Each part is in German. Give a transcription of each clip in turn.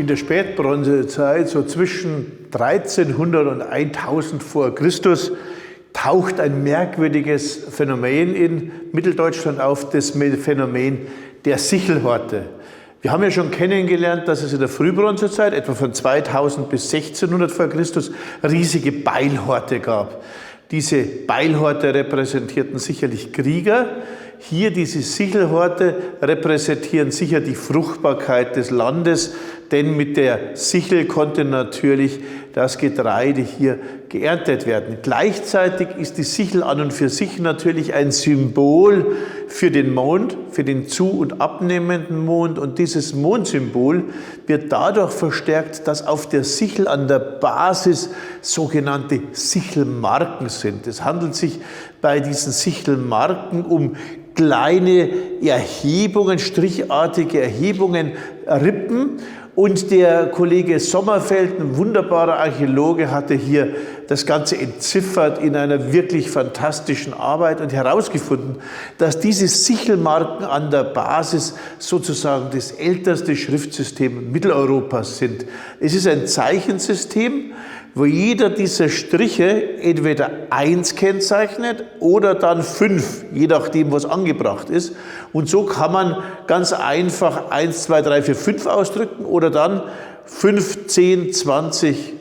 In der Spätbronzezeit, so zwischen 1300 und 1000 vor Christus, taucht ein merkwürdiges Phänomen in Mitteldeutschland auf, das Phänomen der Sichelhorte. Wir haben ja schon kennengelernt, dass es in der Frühbronzezeit, etwa von 2000 bis 1600 vor Christus, riesige Beilhorte gab. Diese Beilhorte repräsentierten sicherlich Krieger. Hier diese Sichelhorte repräsentieren sicher die Fruchtbarkeit des Landes, denn mit der Sichel konnte natürlich das Getreide hier geerntet werden. Gleichzeitig ist die Sichel an und für sich natürlich ein Symbol für den Mond, für den zu- und abnehmenden Mond. Und dieses Mondsymbol wird dadurch verstärkt, dass auf der Sichel an der Basis sogenannte Sichelmarken sind. Es handelt sich bei diesen Sichelmarken um kleine Erhebungen, strichartige Erhebungen, Rippen. Und der Kollege Sommerfeld, ein wunderbarer Archäologe, hatte hier das Ganze entziffert in einer wirklich fantastischen Arbeit und herausgefunden, dass diese Sichelmarken an der Basis sozusagen das älteste Schriftsystem Mitteleuropas sind. Es ist ein Zeichensystem, wo jeder dieser Striche entweder 1 kennzeichnet oder dann 5, je nachdem, was angebracht ist. Und so kann man ganz einfach 1, 2, 3, 4, 5 ausdrücken oder dann 5, 10, 20,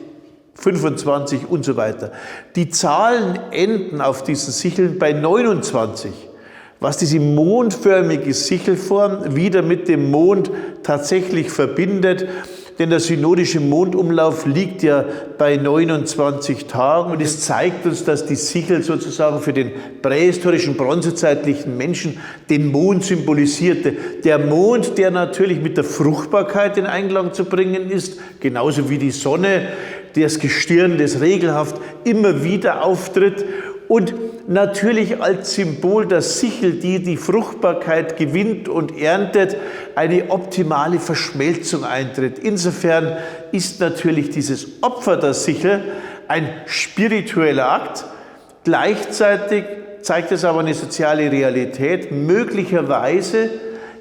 25 und so weiter. Die Zahlen enden auf diesen Sicheln bei 29, was diese mondförmige Sichelform wieder mit dem Mond tatsächlich verbindet. Denn der synodische Mondumlauf liegt ja bei 29 Tagen und es zeigt uns, dass die Sichel sozusagen für den prähistorischen, bronzezeitlichen Menschen den Mond symbolisierte. Der Mond, der natürlich mit der Fruchtbarkeit in Einklang zu bringen ist, genauso wie die Sonne, das Gestirn, das regelhaft immer wieder auftritt. Und natürlich als Symbol der Sichel, die die Fruchtbarkeit gewinnt und erntet, eine optimale Verschmelzung eintritt. Insofern ist natürlich dieses Opfer der Sichel ein spiritueller Akt. Gleichzeitig zeigt es aber eine soziale Realität. Möglicherweise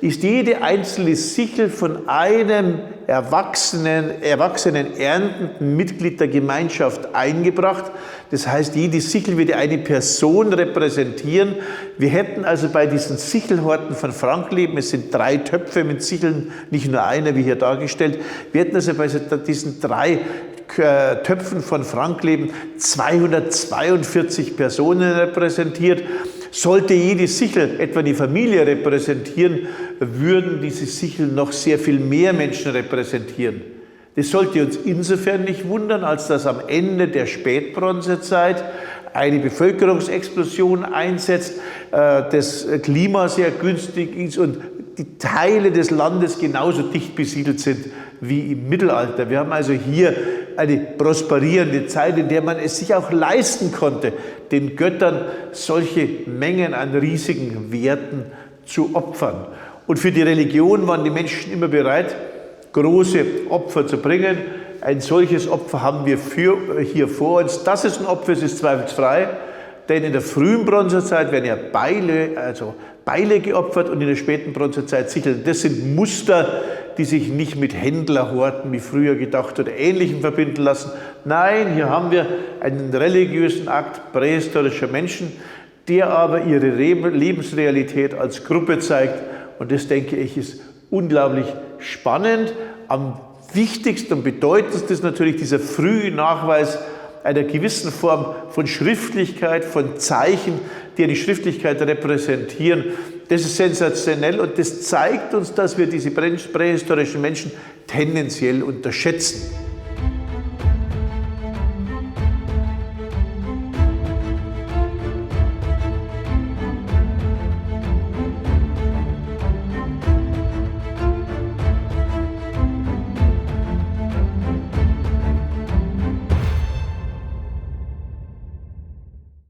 ist jede einzelne Sichel von einem erwachsenen erntenden Mitglied der Gemeinschaft eingebracht. Das heißt, jede Sichel würde eine Person repräsentieren. Wir hätten also bei diesen Sichelhorten von Frankleben, es sind 3 Töpfe mit Sicheln, nicht nur einer, wie hier dargestellt, wir hätten also bei diesen 3 Töpfen von Frankleben 242 Personen repräsentiert. Sollte jede Sichel etwa die Familie repräsentieren, würden diese Sichel noch sehr viel mehr Menschen repräsentieren. Das sollte uns insofern nicht wundern, als dass am Ende der Spätbronzezeit eine Bevölkerungsexplosion einsetzt, das Klima sehr günstig ist und die Teile des Landes genauso dicht besiedelt sind wie im Mittelalter. Wir haben also hier eine prosperierende Zeit, in der man es sich auch leisten konnte, den Göttern solche Mengen an riesigen Werten zu opfern. Und für die Religion waren die Menschen immer bereit, große Opfer zu bringen. Ein solches Opfer haben wir hier vor uns. Dass es ein Opfer ist, ist zweifelsfrei, denn in der frühen Bronzezeit werden ja Beile geopfert und in der späten Bronzezeit Sicheln. Das sind Muster, die sich nicht mit Händlerhorten, wie früher gedacht oder Ähnlichem verbinden lassen. Nein, hier haben wir einen religiösen Akt prähistorischer Menschen, der aber ihre Lebensrealität als Gruppe zeigt. Und das, denke ich, ist unglaublich spannend. Am wichtigsten und bedeutendsten ist natürlich dieser frühe Nachweis einer gewissen Form von Schriftlichkeit, von Zeichen, die eine Schriftlichkeit repräsentieren. Das ist sensationell und das zeigt uns, dass wir diese prähistorischen Menschen tendenziell unterschätzen.